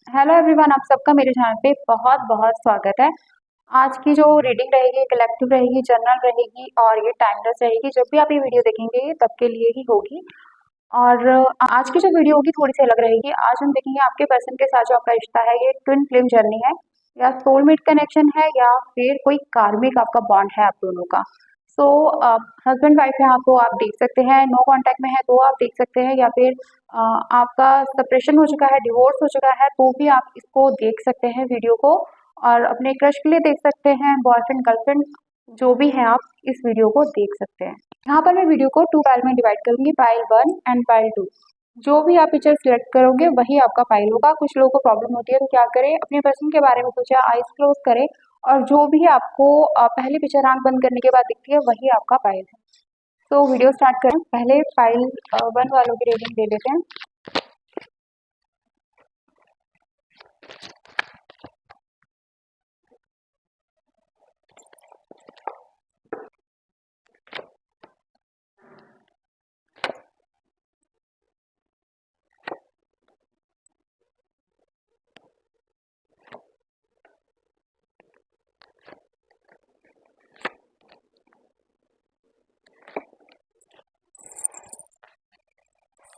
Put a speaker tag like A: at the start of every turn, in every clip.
A: Hello everyone, आप सबका मेरे चैनल पे बहुत बहुत स्वागत है। आज की जो रीडिंग रहेगी, कलेक्टिव रहेगी, जर्नल रहेगी और ये टाइमलेस रहेगी। जब भी आप ये वीडियो देखेंगे ये तब के लिए ही होगी। और आज की जो वीडियो होगी थोड़ी सी अलग रहेगी। आज हम देखेंगे आपके पर्सन के साथ जो आपका रिश्ता है ये ट्विन फ्लेम जर्नी है या सोलमेट कनेक्शन है या फिर कोई कार्मिक आपका बॉन्ड है आप दोनों का। सो हस्बैंड वाइफ है तो आप देख सकते हैं, नो कांटेक्ट में है तो आप देख सकते हैं, या फिर आपका सेपरेशन हो चुका है, डिवोर्स हो चुका है तो भी आप इसको देख सकते हैं वीडियो को। और अपने क्रश के लिए देख सकते हैं, बॉयफ्रेंड गर्लफ्रेंड जो भी है आप इस वीडियो को देख सकते हैं। यहाँ पर मैं वीडियो को 2 पाइल में डिवाइड करूंगी, पाइल 1 एंड पाइल 2। जो भी आप पिक्चर सिलेक्ट करोगे वही आपका पाइल होगा। कुछ लोगों को प्रॉब्लम होती है तो क्या करें, अपने पर्सन के बारे में सोचे, आइज क्लोज करें और जो भी आपको पहली पिक्चर आंख बंद करने के बाद दिखती है वही आपका पाइल है। तो वीडियो स्टार्ट करें। पहले पाइल 1 वालों की रीडिंग दे लेते हैं।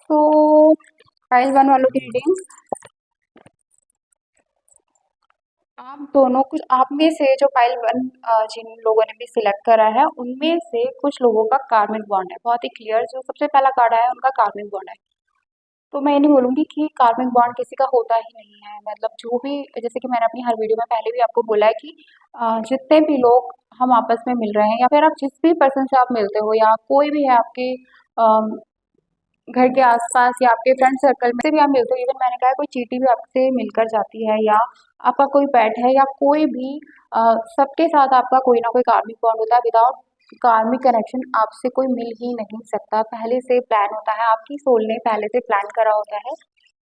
A: तो पाइल 1 वालों की रीडिंग, आप दोनों कुछ आप में से जो पाइल 1 जिन लोगों ने भी सिलेक्ट करा है उनमें से कुछ लोगों का कार्मिक बॉन्ड है। बहुत ही क्लियर, जो सबसे पहला कार्ड आया है उनका कार्मिक बॉन्ड है। तो मैं ये नहीं बोलूंगी कि कार्मिक बॉन्ड किसी का होता ही नहीं है। मतलब जो भी, जैसे कि मैंने अपनी हर वीडियो में पहले भी आपको बोला है कि जितने भी लोग हम आपस में मिल रहे हैं या फिर आप जिस भी पर्सन से आप मिलते हो या कोई भी है आपके घर के आसपास या आपके फ्रेंड सर्कल में से भी आप मिलते हो, इवन मैंने कहा है कोई चींटी भी आपसे मिलकर जाती है या आपका कोई पेट है या कोई भी, सबके साथ आपका कोई ना कोई कार्मिक बॉन्ड होता है। विदाउट कार्मिक कनेक्शन आपसे कोई मिल ही नहीं सकता। पहले से प्लान होता है, आपकी सोल ने पहले से प्लान करा होता है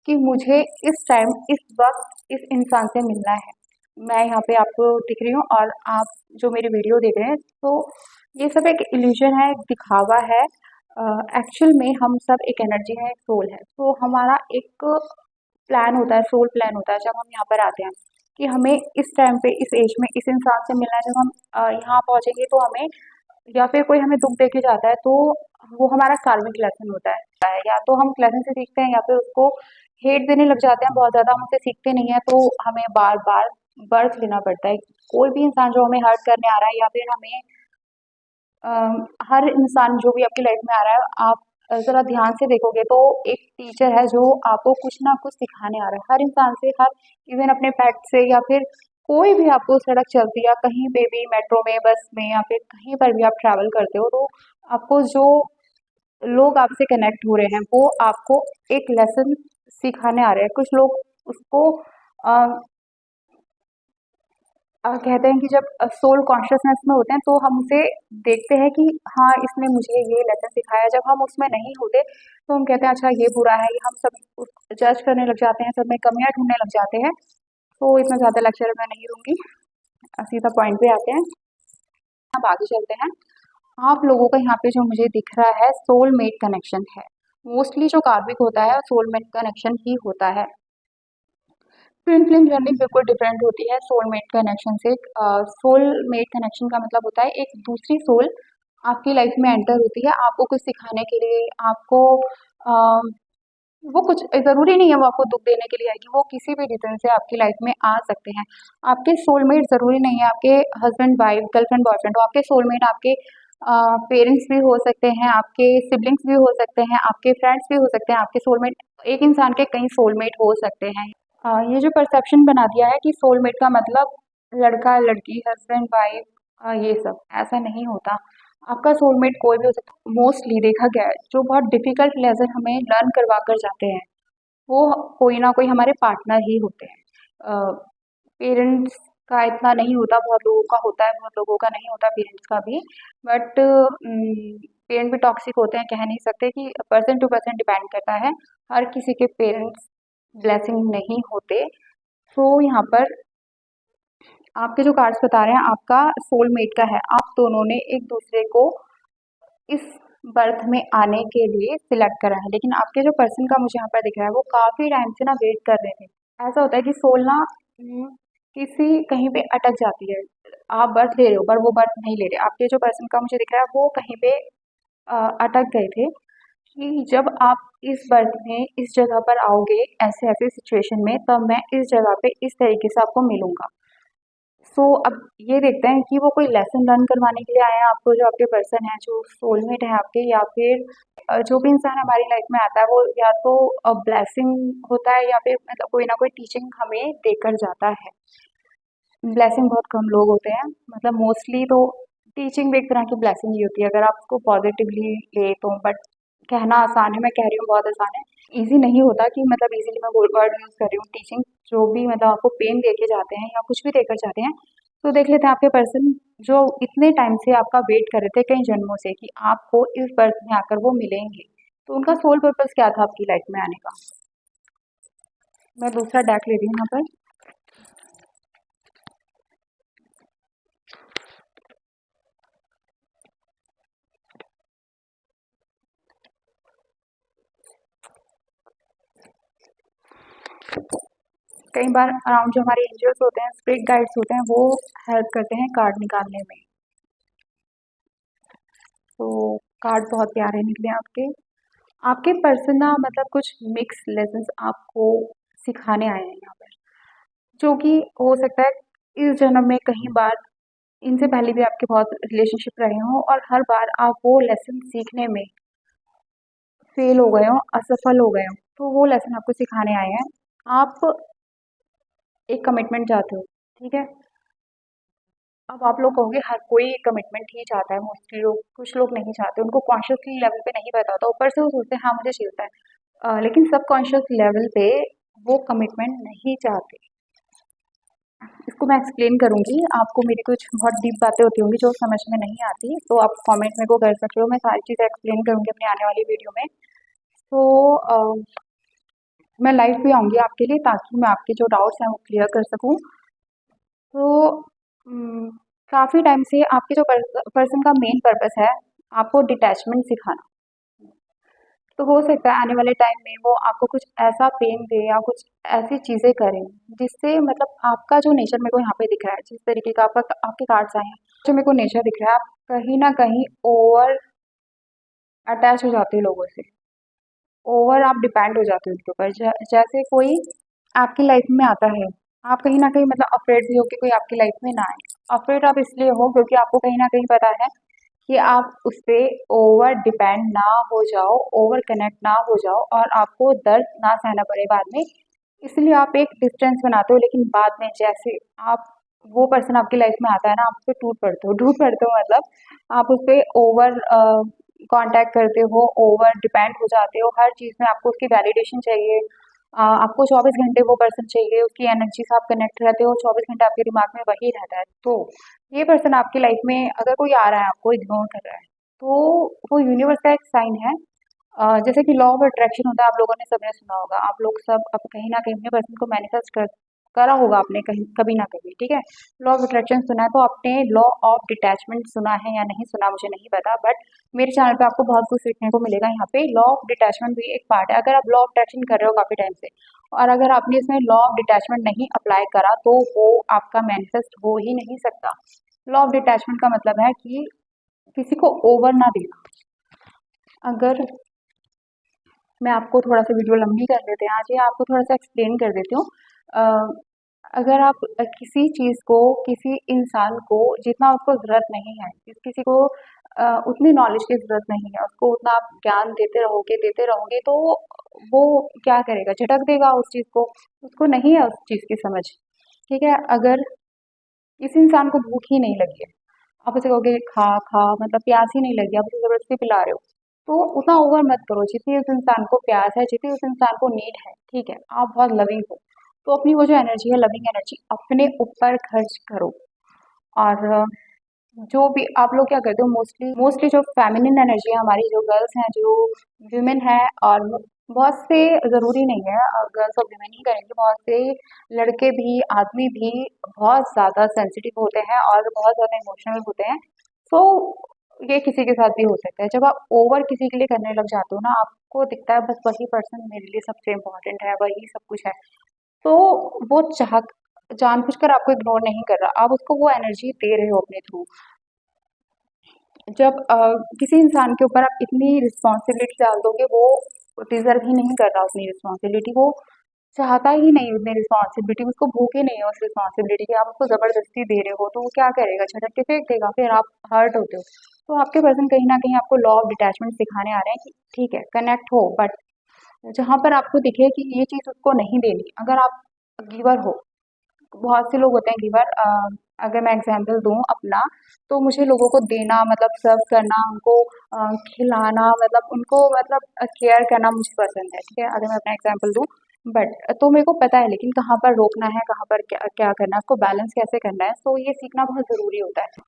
A: कि मुझे इस टाइम इस वक्त इस इंसान से मिलना है। मैं यहाँ पे आपको दिख रही हूँ और आप जो मेरी वीडियो देख रहे हैं, तो ये सब एक इल्यूजन है, एक दिखावा है। एक्चुअल में हम सब एक एनर्जी है, एक सोल है। तो हमारा एक प्लान होता है, सोल प्लान होता है जब हम यहाँ पर आते हैं कि हमें इस टाइम पे इस एज में इस इंसान से मिलना है। जब हम यहाँ पहुंचेंगे तो हमें, या फिर कोई हमें दुख देके जाता है तो वो हमारा कार्मिक लेसन होता है। या तो हम लेसन से सीखते हैं या फिर उसको हेट देने लग जाते हैं बहुत ज्यादा, हम उससे सीखते नहीं है तो हमें बार बार बर्थ लेना पड़ता है। कोई भी इंसान जो हमें हर्ट करने आ रहा है या फिर हमें हर इंसान जो भी आपकी लाइफ में आ रहा है, आप ज़रा ध्यान से देखोगे तो एक टीचर है जो आपको कुछ ना कुछ सिखाने आ रहा है। हर इंसान से, हर इवन अपने पेट से या फिर कोई भी आपको सड़क चलती है या कहीं पे भी, मेट्रो में, बस में या फिर कहीं पर भी आप ट्रैवल करते हो, तो आपको जो लोग आपसे कनेक्ट हो रहे हैं वो आपको एक लेसन सिखाने आ रहे हैं। कुछ लोग उसको कहते हैं कि जब सोल कॉन्शियसनेस में होते हैं तो हम उसे देखते हैं कि हाँ इसने मुझे ये लेसन सिखाया। जब हम उसमें नहीं होते तो हम कहते हैं अच्छा ये बुरा है, ये हम सब जज करने लग जाते हैं, सब में कमियां ढूंढने लग जाते हैं। तो इतना ज़्यादा लेक्चर मैं नहीं दूंगी, सीधा पॉइंट पे आते हैं। अब आगे चलते हैं। आप लोगों का यहाँ पे जो मुझे दिख रहा है सोलमेट कनेक्शन है। मोस्टली जो कार्मिक होता है सोलमेट कनेक्शन ही होता है। ट्विन फ्लेम जर्नी बिल्कुल डिफरेंट होती है सोलमेट कनेक्शन से। सोलमेट कनेक्शन का मतलब होता है एक दूसरी सोल आपकी लाइफ में एंटर होती है आपको कुछ सिखाने के लिए। आपको वो कुछ ज़रूरी नहीं है वो आपको दुख देने के लिए आएगी, वो किसी भी रीज़न से आपकी लाइफ में आ सकते हैं। आपके सोलमेट ज़रूरी नहीं है आपके हस्बैंड वाइफ, गर्लफ्रेंड बॉयफ्रेंड हो। आपके सोलमेट आपके पेरेंट्स भी हो सकते हैं, आपके सिबलिंग्स भी हो सकते हैं, आपके फ्रेंड्स भी हो सकते हैं। आपके सोलमेट, एक इंसान के कई सोलमेट हो सकते हैं। ये जो परसेप्शन बना दिया है कि सोलमेट का मतलब लड़का लड़की, हस्बैंड वाइफ, ये सब, ऐसा नहीं होता। आपका सोलमेट कोई भी हो सकता है। मोस्टली देखा गया है जो बहुत डिफिकल्ट लेसन हमें लर्न करवा कर जाते हैं वो कोई ना कोई हमारे पार्टनर ही होते हैं। पेरेंट्स का इतना नहीं होता, बहुत लोगों का होता है, बहुत लोगों का नहीं होता पेरेंट्स का भी। बट पेरेंट भी टॉक्सिक होते हैं, कह नहीं सकते, कि पर्सन टू पर्सन डिपेंड करता है। हर किसी के पेरेंट्स ब्लेसिंग नहीं होते। तो यहाँ पर आपके जो कार्ड्स बता रहे हैं आपका सोलमेट का है। आप दोनों ने एक दूसरे को इस बर्थ में आने के लिए सिलेक्ट करा है। लेकिन आपके जो पर्सन का मुझे यहाँ पर दिख रहा है वो काफ़ी टाइम से ना वेट कर रहे थे। ऐसा होता है कि सोल ना किसी कहीं पे अटक जाती है। आप बर्थ ले रहे हो पर वो बर्थ नहीं ले रहे, आपके जो पर्सन का मुझे दिख रहा है वो कहीं पे अटक गए थे, कि जब आप इस बर्थ में इस जगह पर आओगे ऐसे ऐसे सिचुएशन में, तब मैं इस जगह पे इस तरीके से आपको मिलूंगा। सो अब ये देखते हैं कि वो कोई लेसन लर्न करवाने के लिए आए हैं आपको, जो आपके पर्सन है, जो सोलमेट है आपके, या फिर जो भी इंसान हमारी लाइफ में आता है वो या तो ब्लेसिंग होता है या फिर मतलब कोई ना कोई टीचिंग हमें देकर जाता है। ब्लेसिंग बहुत कम लोग होते हैं, मतलब मोस्टली तो टीचिंग भी एक तरह की ब्लेसिंग ही होती है अगर आप उसको पॉजिटिवली ले तो। बट कहना आसान है, मैं कह रही हूँ बहुत आसान है, इजी नहीं होता कि मतलब इजीली मैं वर्ड यूज कर रही हूँ। टीचिंग जो भी मतलब आपको पेन दे के जाते हैं या कुछ भी देकर जाते हैं, तो देख लेते हैं आपके पर्सन जो इतने टाइम से आपका वेट कर रहे थे कई जन्मों से कि आपको इस बर्थ में आकर वो मिलेंगे, तो उनका सोल पर्पस क्या था आपकी लाइफ में आने का। मैं दूसरा डेक ले रही हूँ यहाँ पर। कई बार अराउंड जो हमारे एंजल्स होते हैं, स्पिरिट गाइड्स होते हैं, वो हेल्प करते हैं कार्ड निकालने में। तो कार्ड बहुत प्यारे निकले आपके। आपके पर्सन ना मतलब कुछ मिक्स लेसन्स आपको सिखाने आए हैं यहाँ पर, जो कि हो सकता है इस जन्म में कहीं बार इनसे पहले भी आपके बहुत रिलेशनशिप रहे हों और हर बार आप वो लेसन सीखने में फेल हो गए हों, असफल हो गए हों, तो वो लेसन आपको सिखाने आए हैं। आप एक कमिटमेंट चाहते हो, ठीक है। अब आप लोग कहोगे हर कोई कमिटमेंट ही चाहता है, मोस्टली लोग, कुछ लोग नहीं चाहते, उनको कॉन्शियसली लेवल पे नहीं पता होता, ऊपर से वो सोचते हैं हाँ मुझे चाहिए है, लेकिन सब कॉन्शियस लेवल पे वो कमिटमेंट नहीं चाहते। इसको मैं एक्सप्लेन करूंगी आपको, मेरी कुछ बहुत डीप बातें होती होंगी जो समझ में नहीं आती, तो आप कमेंट में को कर सकते हो, मैं सारी चीज़ें एक्सप्लेन करूंगी अपने आने वाली वीडियो में। तो मैं लाइव भी आऊंगी आपके लिए ताकि मैं आपके जो डाउट्स हैं वो क्लियर कर सकूं। तो काफ़ी टाइम से आपके जो पर्सन का मेन पर्पस है आपको डिटैचमेंट सिखाना। तो हो सकता है आने वाले टाइम में वो आपको कुछ ऐसा पेन दे या कुछ ऐसी चीज़ें करें जिससे मतलब आपका जो नेचर मेरे को यहाँ पे दिख रहा है, जिस तरीके का आपका आपके कार्ड्स आए हैं, जो मेरे को नेचर दिख रहा है, आप कहीं ना कहीं ओवर अटैच हो जाते हो लोगों से, ओवर आप डिपेंड हो जाते हो उनके ऊपर। जैसे कोई आपकी लाइफ में आता है, आप कहीं ना कहीं मतलब अफ्रेड भी हो कि कोई आपकी लाइफ में ना आए। अफ्रेड आप इसलिए हो क्योंकि आपको कहीं ना कहीं पता है कि आप उस पे ओवर डिपेंड ना हो जाओ, ओवर कनेक्ट ना हो जाओ और आपको दर्द ना सहना पड़े बाद में। इसलिए आप एक डिस्टेंस बनाते हो, लेकिन बाद में जैसे आप वो पर्सन आपकी लाइफ में आता है ना, आप उस पर टूट पड़ते हो, मतलब आप उस पर ओवर कांटेक्ट करते हो, ओवर डिपेंड हो जाते हो, हर चीज़ में आपको उसकी वैलिडेशन चाहिए। आपको 24 घंटे वो पर्सन चाहिए, उसकी एनर्जी से आप कनेक्ट रहते हो, 24 घंटे आपके दिमाग में वही रहता है। तो ये पर्सन आपकी लाइफ में अगर कोई आ रहा है आपको इग्नोर कर रहा है, तो वो यूनिवर्स का एक साइन है। जैसे कि लॉ ऑफ अट्रैक्शन होता है, आप लोगों ने सबने सुना होगा, आप लोग सब अब कहीं ना कहीं अपने पर्सन को मैनिफेस्ट कर करा होगा आपने कहीं कभी ना कभी, ठीक है। लॉ ऑफ अट्रैक्शन सुना है, तो आपने लॉ ऑफ डिटैचमेंट सुना है या नहीं सुना मुझे नहीं पता, बट मेरे चैनल पे आपको बहुत कुछ सीखने को मिलेगा। यहाँ पे लॉ ऑफ डिटैचमेंट भी एक पार्ट है। अगर आप लॉ ऑफ अट्रैक्शन कर रहे हो काफी टाइम से और अगर आपने इसमें लॉ ऑफ डिटैचमेंट नहीं अप्लाई करा, तो वो आपका मैनिफेस्ट हो ही नहीं सकता। लॉ ऑफ डिटैचमेंट का मतलब है कि किसी को ओवर ना देना। अगर मैं आपको थोड़ा सा वीडियो लंबी कर देते हैं आज, ये आपको थोड़ा सा एक्सप्लेन कर देती हूँ। अगर आप किसी चीज़ को, किसी इंसान को जितना उसको ज़रूरत नहीं है, किसी को उतनी नॉलेज की ज़रूरत नहीं है, उसको उतना आप ज्ञान देते रहोगे तो वो क्या करेगा, झटक देगा उस चीज़ को, उसको नहीं है उस चीज़ की समझ, ठीक है। अगर इस इंसान को भूख ही नहीं लगी है, आप उसे कहोगे खा खा, मतलब प्यास ही नहीं लगी, आप उसे ज़बरदस्ती पिला रहे हो, तो उतना ओवर मत करो। जितनी उस इंसान को प्यास है, जितनी उस इंसान को नीड है, ठीक है, आप बहुत लविंग हो, तो अपनी वो जो एनर्जी है, लविंग एनर्जी, अपने ऊपर खर्च करो। और जो भी आप लोग क्या करते हो, मोस्टली मोस्टली जो फेमिनिन एनर्जी है हमारी, जो गर्ल्स हैं, जो वुमेन है, और बहुत से, ज़रूरी नहीं है गर्ल्स और वुमेन ही करेंगे, बहुत से लड़के भी, आदमी भी बहुत ज़्यादा सेंसिटिव होते हैं और बहुत ज़्यादा इमोशनल होते हैं। तो ये किसी के साथ भी हो सकता है। जब आप ओवर किसी के लिए करने लग जाते हो ना, आपको दिखता है बस वही पर्सन मेरे लिए सबसे इम्पोर्टेंट है, वही सब कुछ है, तो वो जानबूझकर आपको इग्नोर नहीं कर रहा, आप उसको वो एनर्जी दे रहे हो अपने थ्रू। जब किसी इंसान के ऊपर आप इतनी रिस्पॉन्सिबिलिटी डाल दोगे, वो डिजर्व ही नहीं कर रहा उतनी रिस्पॉन्सिबिलिटी, वो चाहता ही नहीं उतनी रिस्पॉन्सिबिलिटी, उसको भूखे नहीं है उस रिस्पॉन्सिबिलिटी की, आप उसको जबरदस्ती दे रहे हो, तो वो क्या करेगा, झटक के फेंक देगा, फिर आप हर्ट होते हो। तो आपके पर्सन कहीं ना कहीं आपको लॉ ऑफ डिटैचमेंट सिखाने आ रहे हैं कि ठीक है, कनेक्ट हो, बट जहां पर आपको दिखे कि ये चीज उसको नहीं देनी, अगर आप गिवर हो, बहुत से लोग होते हैं गिवर, अगर मैं एग्जांपल दूं अपना, तो मुझे लोगों को देना मतलब सर्व करना, उनको खिलाना, मतलब उनको मतलब केयर करना मुझे पसंद है, ठीक है, अगर मैं अपना एग्जांपल दूं। बट तो मेरे को पता है, लेकिन कहाँ पर रोकना है, कहाँ पर क्या क्या करना है, उसको बैलेंस कैसे करना है, तो ये सीखना बहुत जरूरी होता है।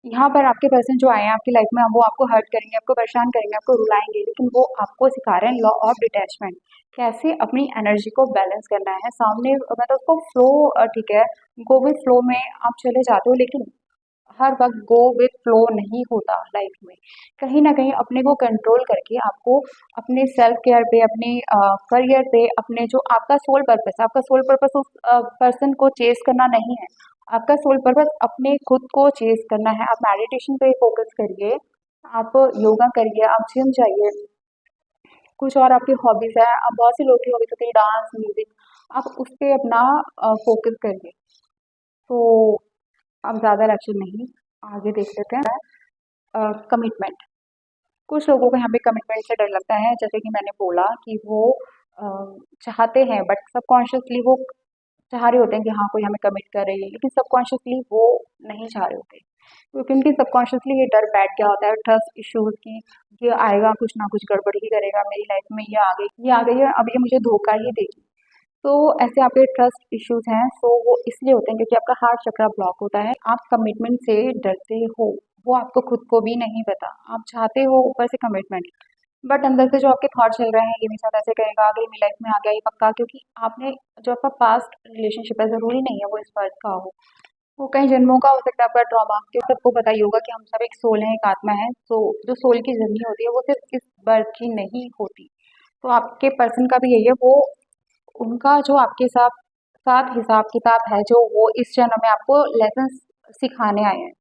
A: यहाँ पर आपके पर्सन जो आए हैं आपकी लाइफ में, वो आपको हर्ट करेंगे, आपको परेशान करेंगे, आपको रुलाएंगे, लेकिन वो आपको सिखा रहे हैं लॉ ऑफ डिटैचमेंट, कैसे अपनी एनर्जी को बैलेंस करना है। सामने मतलब उसको फ्लो, ठीक है, गो विद फ्लो में आप चले जाते हो, लेकिन हर वक्त गो विद फ्लो नहीं होता लाइफ में। कहीं ना कहीं अपने को कंट्रोल करके आपको अपने सेल्फ केयर पे, अपने करियर पे, अपने जो आपका सोल पर्पस है, आपका सोल पर्पस उस पर्सन को चेस करना नहीं है, आपका सोल पर्पस अपने खुद को चेस करना है। आप मेडिटेशन पे फोकस करिए, आप योगा करिए, आप जिम जाइए, कुछ और आपकी हॉबीज है, आप बहुत से लोग की हॉबीज होती है डांस, म्यूजिक, आप उस पे अपना फोकस करिए। तो अब ज़्यादा लेक्चर नहीं, आगे देख लेते हैं। कमिटमेंट, कुछ लोगों को यहाँ पे कमिटमेंट से डर लगता है, जैसे कि मैंने बोला कि वो अ, चाहते हैं, बट सबकॉन्शियसली वो चाह रहे होते हैं कि हाँ कोई हमें कमिट कर रही है, लेकिन सबकॉन्शियसली वो नहीं चाह रहे होते, क्योंकि उनकी सबकॉन्शियसली ये डर बैठ गया होता है ट्रस्ट इश्यूज की, ये आएगा कुछ ना कुछ गड़बड़ ही करेगा मेरी लाइफ में, ये आ गई है, अब ये मुझे धोखा ही देगी। तो ऐसे आपके ट्रस्ट इश्यूज हैं, तो वो इसलिए होते हैं क्योंकि आपका हार्ट चक्र ब्लॉक होता है, आप कमिटमेंट से डरते हो, वो आपको खुद को भी नहीं पता, आप चाहते हो ऊपर से कमिटमेंट, बट अंदर से जो आपके थॉट चल रहे हैं, ये मेरे साथ ऐसे करेगा, आगे मेरी लाइफ में आ गया ये पक्का, क्योंकि आपने जो आपका पास्ट रिलेशनशिप है, जरूरी नहीं है वो इस बर्थ का हो, वो कई जन्मों का हो सकता है आपका ट्रॉमा, क्योंकि सबको पता ही होगा कि हम सब एक सोल है, एक आत्मा है, तो जो सोल की जर्नी होती है वो सिर्फ इस बर्थ की नहीं होती। तो आपके पर्सन का भी यही है, वो उनका जो आपके साथ साथ हिसाब किताब है, जो वो इस जन्म में आपको लेसन सिखाने आए हैं,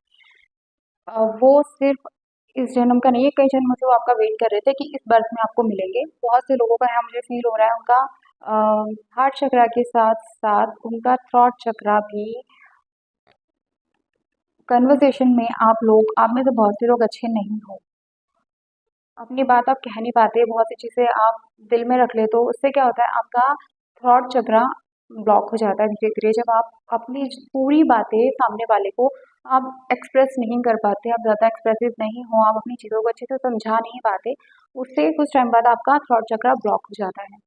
A: वो सिर्फ इस जन्म का नहीं है, कई जन्मों से वो आपका वेट कर रहे थे कि इस बर्थ में आपको मिलेंगे। बहुत से लोगों का यहाँ मुझे फील हो रहा है, उनका हार्ट चक्रा के साथ साथ उनका थ्रॉट चक्रा भी, कन्वर्सेशन में आप में से बहुत से लोग अच्छे नहीं हो, अपनी बात आप कह नहीं पाते, बहुत सी चीज़ें आप दिल में रख लेते हो, उससे क्या होता है आपका थ्रॉट चक्रा ब्लॉक हो जाता है धीरे धीरे, जब आप अपनी पूरी बातें सामने वाले को आप एक्सप्रेस नहीं कर पाते, आप ज़्यादा एक्सप्रेसिव नहीं हो, आप अपनी चीज़ों को अच्छे से समझा नहीं पाते, उससे कुछ टाइम बाद आपका थ्रॉट चक्रा ब्लॉक हो जाता है।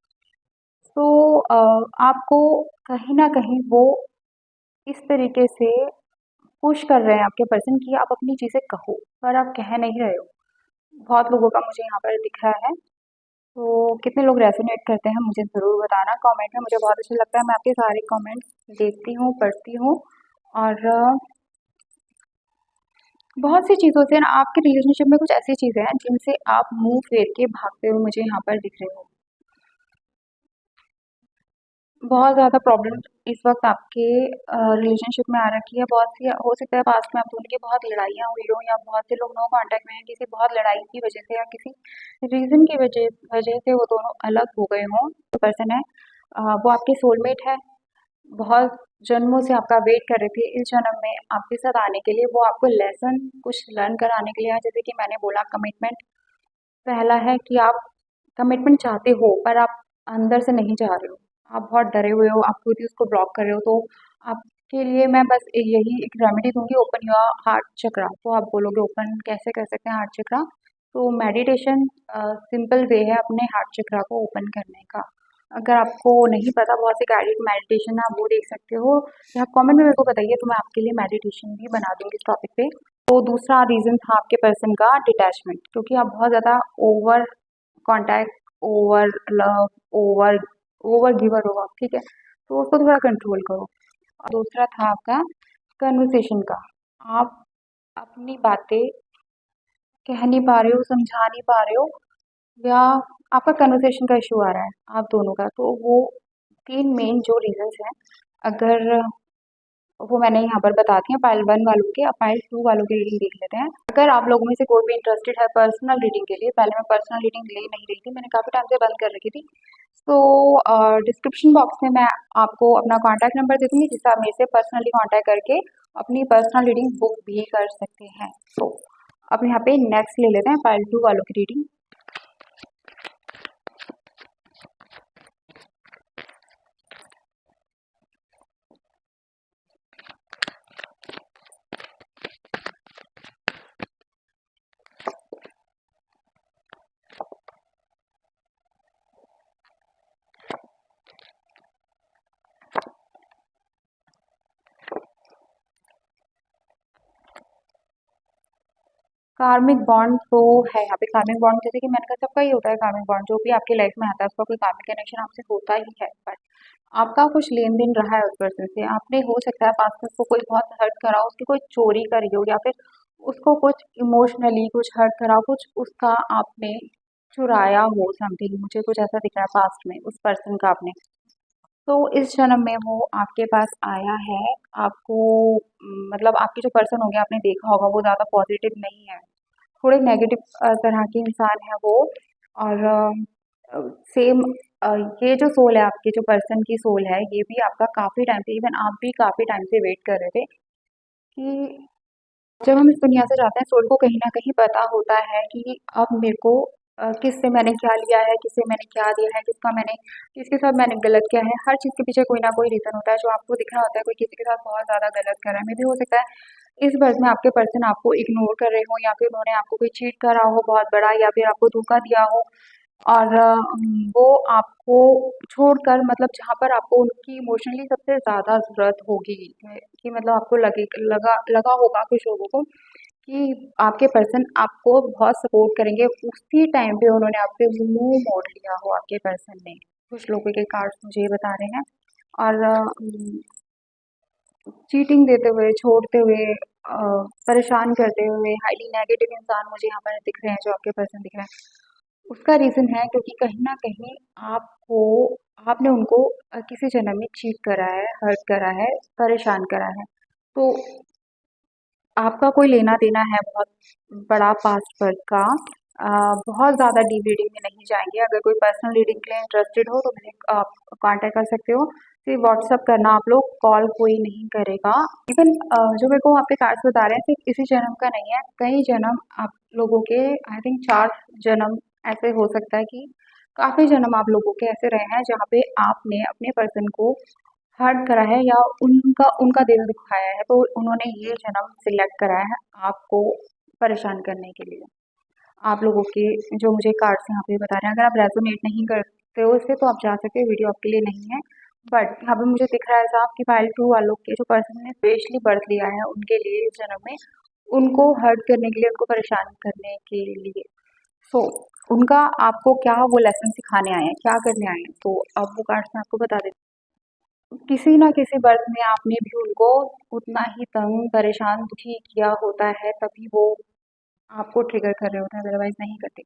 A: तो आपको कहीं ना कहीं वो इस तरीके से पुश कर रहे हैं आपके पर्सन की आप अपनी चीज़ें कहो, पर आप कह नहीं रहे हो। बहुत लोगों का मुझे यहाँ पर दिख रहा है। तो कितने लोग रेजोनेट करते हैं मुझे ज़रूर बताना कमेंट में, मुझे बहुत अच्छा लगता है, मैं आपके सारे कमेंट्स देखती हूँ, पढ़ती हूँ, और बहुत सी चीज़ों से ना आपके रिलेशनशिप में कुछ ऐसी चीज़ें हैं जिनसे आप मुंह फेर के भागते हुए मुझे यहाँ पर दिख रहे हो। बहुत ज़्यादा प्रॉब्लम इस वक्त आपके रिलेशनशिप में आ रखी है, बहुत सी हो सकता है पास्ट में आप दोनों की बहुत लड़ाइयाँ हुई हो, या बहुत से लोग नो कांटेक्ट में हैं, किसी बहुत लड़ाई की वजह से या किसी रीज़न की वजह वजह से वो दोनों अलग हो गए हों। जो पर्सन है वो आपके सोलमेट है, बहुत जन्मों से आपका वेट कर रहे थे इस जन्म में आपके साथ आने के लिए, वो आपको लेसन कुछ लर्न कराने के लिए आए, जैसे कि मैंने बोला कमिटमेंट पहला है कि आप कमिटमेंट चाहते हो, पर आप अंदर से नहीं चाह रहे हो, आप बहुत डरे हुए हो, आप खुद ही उसको ब्लॉक कर रहे हो, तो आपके लिए मैं बस यही एक रेमेडी दूंगी, ओपन योर हार्ट चक्रा। तो आप बोलोगे ओपन कैसे कर सकते हैं हार्ट चक्रा, तो मेडिटेशन सिंपल वे है अपने हार्ट चक्रा को ओपन करने का। अगर आपको नहीं पता, बहुत से गाइडेड मेडिटेशन आप वो देख सकते हो, या आप कमेंट में मेरे को बताइए, तो मैं आपके लिए मेडिटेशन भी बना दूंगी इस टॉपिक पे। तो दूसरा रीज़न था आपके पर्सन का डिटैचमेंट, क्योंकि आप बहुत ज़्यादा over contact, over love, over over giver हो आप, ठीक है, तो उसको थोड़ा कंट्रोल करो। और दूसरा था आपका कन्वर्सेशन का, आप अपनी बातें कह नहीं पा रहे हो, समझा नहीं पा रहे हो, या आपका कन्वर्सेशन का इशू आ रहा है आप दोनों का, तो वो 3 मेन जो रीज़न्स हैं, अगर वो मैंने यहाँ पर बता दी हैं पाइल 1 वालों के। अब पाइल 2 वालों की रीडिंग देख लेते हैं। अगर आप लोगों में से कोई भी इंटरेस्टेड है पर्सनल रीडिंग के लिए, पहले मैं पर्सनल रीडिंग ले नहीं रही थी, मैंने काफ़ी टाइम से बंद कर रखी थी। तो डिस्क्रिप्शन बॉक्स में मैं आपको अपना कॉन्टैक्ट नंबर दे दूँगी, जिससे आप मेरे से पर्सनली कॉन्टैक्ट करके अपनी पर्सनल रीडिंग बुक भी कर सकते हैं। तो अब यहाँ पे नेक्स्ट ले लेते हैं पाइल 2 वालों की रीडिंग। कार्मिक बॉन्ड तो है यहाँ पे। कार्मिक बॉन्ड जैसे कि मैंने कहा सबका ही होता है। कार्मिक बॉन्ड जो भी आपकी लाइफ में आता है उसका कोई कार्मिक कनेक्शन आपसे होता ही है। बट आपका कुछ लेन देन रहा है उस पर्सन से, आपने हो सकता है पास्ट में उसको कोई बहुत हर्ट करा हो, उसकी कोई चोरी करी हो, या फिर उसको कुछ इमोशनली कुछ हर्ट करा हो, कुछ उसका आपने चुराया हो समथिंग। मुझे कुछ ऐसा दिख रहा है पास्ट में उस पर्सन का आपने। तो इस जन्म में वो आपके पास आया है। आपको मतलब आपके जो पर्सन हो गया आपने देखा होगा वो ज़्यादा पॉजिटिव नहीं है, थोड़े नेगेटिव तरह के इंसान है वो। और सेम ये जो सोल है, आपके जो पर्सन की सोल है, ये भी आपका काफ़ी टाइम से, इवन आप भी काफ़ी टाइम से वेट कर रहे थे कि जब हम इस दुनिया से जाते हैं सोल को कहीं ना कहीं पता होता है कि अब मेरे को किससे मैंने क्या लिया है, किससे मैंने क्या दिया है, किसके साथ मैंने गलत किया है। हर चीज़ के पीछे कोई ना कोई रीज़न होता है जो आपको दिख रहा होता है। कोई किसी के साथ बहुत ज़्यादा गलत कर रहा है, मे भी हो सकता है इस बर्थ में आपके पर्सन आपको इग्नोर कर रहे हो, या फिर उन्होंने आपको कोई चीट करा हो बहुत बड़ा, या फिर आपको धोखा दिया हो। और वो आपको छोड़कर, मतलब जहाँ पर आपको उनकी इमोशनली सबसे ज़्यादा ज़रूरत होगी, कि मतलब आपको लगा लगा होगा कुछ लोगों को कि आपके पर्सन आपको बहुत सपोर्ट करेंगे, उसी टाइम पे उन्होंने आपसे मुंह मोड़ लिया हो आपके पर्सन ने। कुछ लोगों के कार्ड्स मुझे ये बता रहे हैं। और चीटिंग देते हुए, छोड़ते हुए, परेशान करते हुए, हाईली नेगेटिव इंसान मुझे यहाँ पर दिख रहे हैं, जो आपके पर्सन दिख रहे हैं। उसका रीज़न है क्योंकि कहीं न कहीं आपको आपने उनको किसी जन्म में चीट करा है, हर्ट करा है, परेशान करा है। तो आपका कोई लेना-देना है बहुत बड़ा पास्ट बर्थ का। अ, बहुत ज़्यादा डीप रीडिंग में नहीं जाएँगे। अगर कोई पर्सनल रीडिंग के लिए इंटरेस्टेड हो तो मुझे आप कॉन्टैक्ट कर सकते हो। सिर्फ व्हाट्सएप करना आप लोग, कॉल कोई नहीं करेगा। इवन जो मेरे को आपके कार्ड्स बता रहे हैं सिर्फ इसी जन्म का नहीं है, कई जन्म आप लोगों के, आई थिंक 4 जन्म ऐसे हो सकता है कि काफ़ी जन्म आप लोगों के ऐसे रहे हैं जहाँ पे आपने अपने पर्सन को हर्ट करा है, या उनका उनका दिल दुखाया है। तो उन्होंने ये जन्म सिलेक्ट करा है आपको परेशान करने के लिए। आप लोगों के जो मुझे कार्ड्स यहाँ पे बता रहे हैं, अगर आप रेजोनेट नहीं करते हो इससे तो आप जा सकते हो, वीडियो आपके लिए नहीं है। बट यहाँ पे मुझे दिख रहा है साफ कि फाइल 2 वालों के जो पर्सन ने स्पेशली बर्थ लिया है उनके लिए इस जन्म में, उनको हर्ट करने के लिए, उनको परेशान करने के लिए। सो उनका आपको क्या वो लेसन सिखाने आए हैं, क्या करने आए हैं, तो अब वो कार्ड्स मैं आपको बता देती हूँ। किसी ना किसी बर्थ में आपने भी उनको उतना ही तंग, परेशान, दुखी किया होता है, तभी वो आपको ट्रिगर कर रहे होते हैं, अदरवाइज नहीं करते।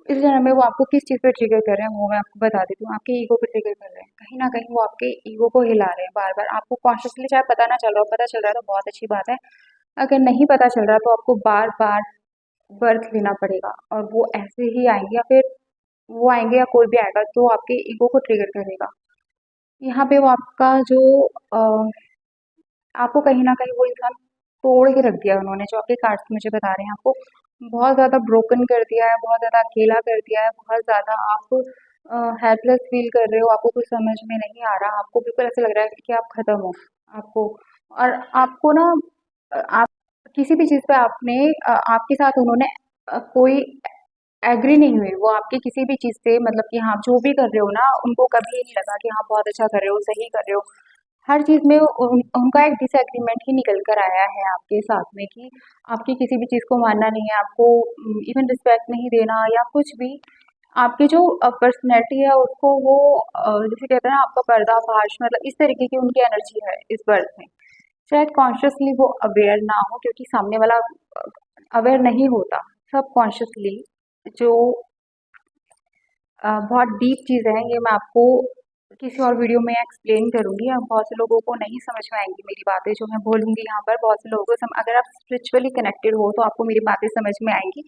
A: इस जन्म में वो आपको किस चीज़ पे ट्रिगर कर रहे हैं वो मैं आपको बता देती हूँ। आपके ईगो पे ट्रिगर कर रहे हैं, कहीं ना कहीं वो आपके ईगो को हिला रहे हैं बार बार। आपको कॉन्शियसली चाहे पता ना चल रहा हो, पता चल रहा है तो बहुत अच्छी बात है। अगर नहीं पता चल रहा तो आपको बार बार बर्थ लेना पड़ेगा, और वो ऐसे ही आएंगे, या फिर वो आएंगे या कोई भी आएगा तो आपके ईगो को ट्रिगर करेगा। यहाँ पे वो आपका जो आपको कहीं न कहीं वो इंसान तोड़ के रख दिया उन्होंने, जो आपके कार्ड्स मुझे बता रहे हैं। आपको बहुत ज़्यादा ब्रोकन कर दिया है, बहुत ज़्यादा अकेला कर दिया है, बहुत ज़्यादा आप हेल्पलेस फ़ील कर रहे हो, आपको कुछ समझ में नहीं आ रहा, आपको बिल्कुल ऐसा लग रहा है कि आप ख़त्म हो। आपको और आपको ना आप किसी भी चीज़ पे आपके साथ उन्होंने कोई एग्री नहीं हुए। वो आपकी किसी भी चीज़ से, मतलब कि हाँ, जो भी कर रहे हो ना, उनको कभी ये नहीं लगा कि हाँ, बहुत अच्छा कर रहे हो, सही कर रहे हो। हर चीज़ में उनका एक डिसएग्रीमेंट ही निकल कर आया है आपके साथ में, कि आपकी किसी भी चीज़ को मानना नहीं है, आपको इवन रिस्पेक्ट नहीं देना या कुछ भी। आपकी जो पर्सनैलिटी है उसको वो जैसे कहते हैं ना, आपका पर्दाफाश, मतलब इस तरीके की उनकी एनर्जी है इस बर्थ में। शायद कॉन्शियसली वो अवेयर ना हो, क्योंकि सामने वाला अवेयर नहीं होता। सब कॉन्शियसली जो बहुत डीप चीज़ें हैं, ये मैं आपको किसी और वीडियो में एक्सप्लेन करूँगी। अब बहुत से लोगों को नहीं समझ में आएँगी मेरी बातें जो मैं बोलूँगी यहाँ पर, बहुत से लोगों को अगर आप स्पिरिचुअली कनेक्टेड हो तो आपको मेरी बातें समझ में आएँगी।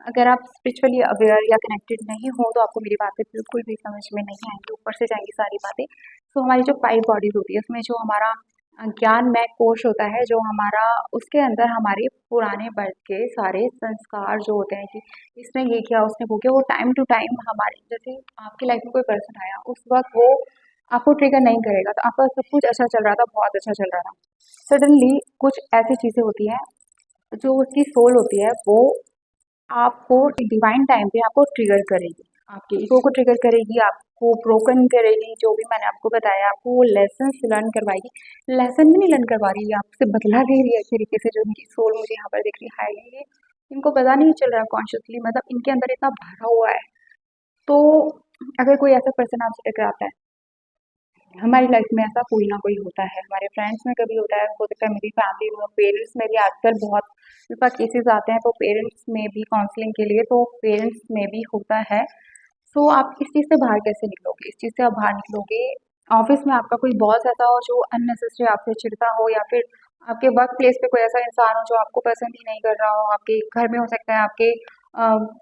A: अगर आप स्पिरिचुअली अवेयर या कनेक्टेड नहीं हो तो आपको मेरी बातें बिल्कुल भी समझ में नहीं आएँगी, ऊपर से जाएँगी सारी बातें। तो हमारी जो 5 बॉडीज़ होती है उसमें जो हमारा ज्ञानमय कोश होता है, जो हमारा उसके अंदर हमारे पुराने बर्थ के सारे संस्कार जो होते हैं कि इसने ये किया, उसने वो किया, वो टाइम टू टाइम हमारे, जैसे आपकी लाइफ में कोई पर्सन आया, उस वक़्त वो आपको ट्रिगर नहीं करेगा, तो आपका सब कुछ अच्छा चल रहा था, बहुत अच्छा चल रहा था। सडनली कुछ ऐसी चीज़ें होती हैं, जो उसकी सोल होती है, वो आपको डिवाइन टाइम पे आपको ट्रिगर करेगी, आपके ईगो को ट्रिगर करेगी, आपको ब्रोकन करेगी, जो भी मैंने आपको बताया, आपको वो लेसन्स लर्न करवाएगी। लेसन भी नहीं लर्न करवा रही है, आपसे बदला ले रही है एक तरीके से, जो उनकी सोल मुझे यहाँ पर दिख रही है, हाईली इनको पता नहीं चल रहा कॉन्शियसली, मतलब इनके अंदर इतना भरा हुआ है। तो अगर कोई ऐसा पर्सन आपसे टकराता है, हमारी लाइफ में ऐसा कोई ना कोई होता है, हमारे फ्रेंड्स में कभी होता है, हो सकता है मेरी फैमिली में, पेरेंट्स में भी आजकल बहुत मेरे पास केसेस आते हैं, तो पेरेंट्स में भी काउंसलिंग के लिए, तो पेरेंट्स में भी होता है। सो आप इस चीज़ से बाहर कैसे निकलोगे? इस चीज़ से आप बाहर निकलोगे, ऑफिस में आपका कोई बॉस ऐसा हो जो अननेसेसरी आपसे चिढ़ता हो, या फिर आपके वर्क प्लेस पे कोई ऐसा इंसान हो जो आपको पसंद ही नहीं कर रहा हो, आपके घर में हो सकता है, आपके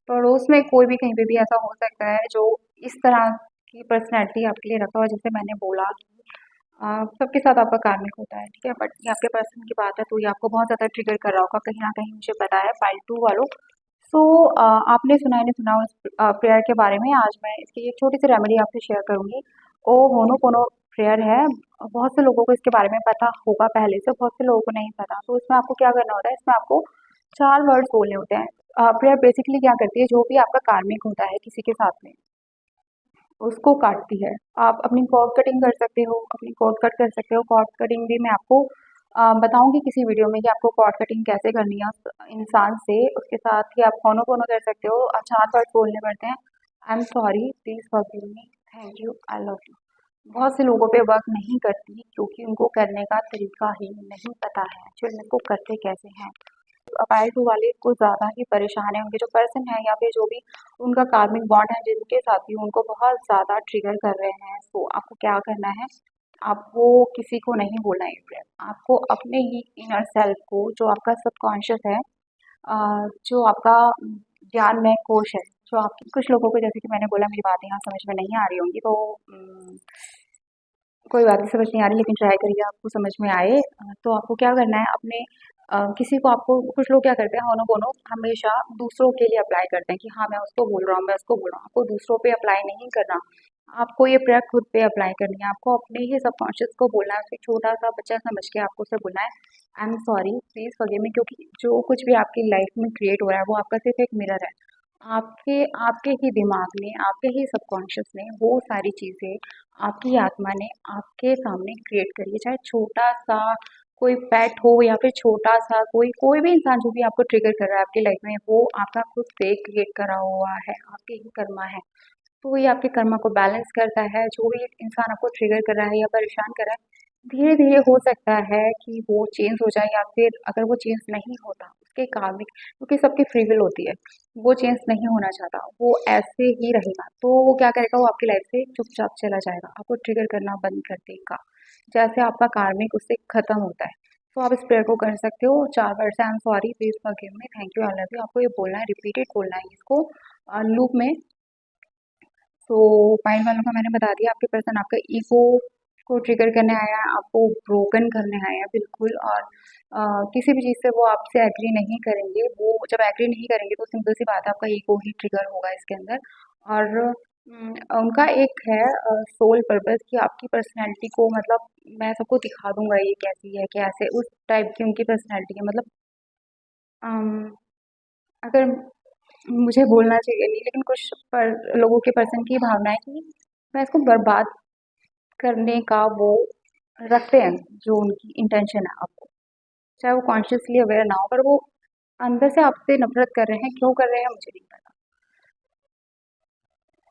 A: पड़ोस में कोई भी कहीं पे भी ऐसा हो सकता है जो इस तरह की पर्सनैलिटी आपके लिए रखा हुआ है, जैसे मैंने बोला कि सबके साथ आपका कार्मिक होता है, ठीक है, बट ये आपके पर्सन की बात है तो ये आपको बहुत ज़्यादा ट्रिगर कर रहा होगा कहीं ना कहीं, मुझे पता है फाइल 2 वालों। सो आपने सुना है नहीं सुना उस प्रेयर के बारे में, आज मैं इसकी एक छोटी सी रेमेडी आपसे शेयर करूंगी। ओ होनो कोनो प्रेयर है, बहुत से लोगों को इसके बारे में पता होगा पहले से, बहुत से लोगों को नहीं पता। तो इसमें आपको क्या करना होता है, इसमें आपको 4 वर्ड्स बोलने होते हैं। प्रेयर बेसिकली क्या करती है, जो भी आपका कार्मिक होता है किसी के साथ में, उसको काटती है। आप अपनी कॉर्ड कटिंग कर सकते हो, अपनी कॉर्ड कट कर सकते हो। कॉर्ड कटिंग भी मैं आपको बताऊंगी किसी वीडियो में कि आपको कॉर्ड कटिंग कैसे करनी है उस इंसान से। उसके साथ ही आप होनो कर सकते हो। 4 वर्ड बोलने पड़ते हैं, I am sorry, please forgive me, thank you, I love you. बहुत से लोगों पे वर्क नहीं करती क्योंकि उनको करने का तरीका ही नहीं पता है, एक्चुअली उनको करते कैसे हैं। अपायर टू वाले को ज़्यादा ही परेशान है, उनके जो पर्सन है या फिर जो भी उनका कार्मिक बॉन्ड है जिनके साथ भी, उनको बहुत ज़्यादा ट्रिगर कर रहे हैं। सो आपको क्या करना है, आपको किसी को नहीं बोलना है ये प्रेयर, आपको अपने ही इनर सेल्फ को, जो आपका सबकॉन्शियस है, जो आपका ज्ञान में कोश है, जो आपकी, कुछ लोगों को जैसे कि मैंने बोला मेरी बातें यहाँ समझ में नहीं आ रही होंगी, तो कोई बात नहीं, समझ नहीं आ रही, लेकिन ट्राई करिए आपको समझ में आए। तो आपको क्या करना है, अपने किसी को, आपको कुछ लोग क्या करते हैं, होनो बोनो हमेशा दूसरों के लिए अप्लाई करते हैं कि हाँ मैं उसको बोल रहा हूँ, मैं उसको बोल रहा हूँ। आपको दूसरों पे अप्लाई नहीं करना, आपको ये प्रयोग खुद पे अप्लाई करनी है। आपको अपने ही सबकॉन्शियस को बोलना है, उसे छोटा सा बच्चा समझ के आपको उसे बोलना है, I am sorry, please forgive me. क्योंकि जो कुछ भी आपकी लाइफ में क्रिएट हो रहा है वो आपका सिर्फ एक मिरर है। आपके आपके ही दिमाग ने, आपके ही सबकॉन्शियस ने वो सारी चीज़ें, आपकी आत्मा ने आपके सामने क्रिएट करी है। चाहे छोटा सा कोई पेट हो या फिर छोटा सा कोई कोई भी इंसान जो भी आपको ट्रिगर कर रहा है आपकी लाइफ में, वो आपका खुद से क्रिएट करा हुआ है, आपके ही कर्मा है। तो ये आपके कर्मा को बैलेंस करता है। जो भी इंसान आपको ट्रिगर कर रहा है या परेशान कर रहा है, धीरे धीरे हो सकता है कि वो चेंज हो जाए, या फिर अगर वो चेंज नहीं होता, उसके कार्मिक, क्योंकि सबकी फ्री विल होती है, वो चेंज नहीं होना चाहता, वो ऐसे ही रहेगा, तो वो क्या करेगा, वो आपकी लाइफ से चुपचाप चला जाएगा, आपको ट्रिगर करना बंद कर देगा, जैसे आपका कार्मिक उससे खत्म होता है। तो आप इस प्रेयर को कर सकते हो, 4 वर्ड से, I am sorry, please forgive me, thank you, I love you. आपको ये बोलना है, रिपीटेड बोलना है इसको लूप में। तो फाइल वालों का मैंने बता दिया, आपके पर्सन आपका ईगो को ट्रिगर करने आया है, आपको ब्रोकन करने आया है बिल्कुल। और किसी भी चीज़ से वो आपसे एग्री नहीं करेंगे, वो जब एग्री नहीं करेंगे तो सिंपल सी बात है, आपका ईगो ही ट्रिगर होगा इसके अंदर। और उनका एक है सोल पर्पस कि आपकी पर्सनैलिटी को, मतलब मैं सबको दिखा दूंगा ये कैसी है, कैसे उस टाइप की उनकी पर्सनैलिटी है, मतलब अम, अगर मुझे बोलना चाहिए नहीं, लेकिन कुछ लोगों के पर्सन की भावना है कि मैं इसको बर्बाद करने का वो रखते हैं, जो उनकी इंटेंशन है आपको, चाहे वो कॉन्शियसली अवेयर ना हो, पर वो अंदर से आपसे नफरत कर रहे हैं। क्यों कर रहे हैं मुझे नहीं पता,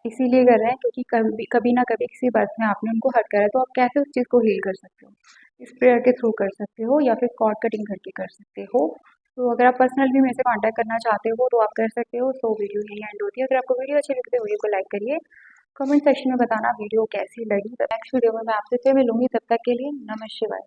A: इसीलिए कर रहे हैं क्योंकि कभी कभी ना कभी किसी बात में आपने उनको हर्ट करा है। तो आप कैसे उस चीज़ को हील कर सकते हो, इस प्रेयर के थ्रू कर सकते हो, या फिर कॉर्ड कटिंग करके कर सकते हो। तो अगर आप पर्सनल भी मेरे से कांटेक्ट करना चाहते हो तो आप कर सकते हो। तो वीडियो यही एंड होती है। अगर आपको वीडियो अच्छी लगती है तो वीडियो को लाइक करिए, कमेंट सेक्शन में बताना वीडियो कैसी लगी। नेक्स्ट वीडियो में मैं आपसे फिर मिलूंगी, तब तक के लिए नमः शिवाय।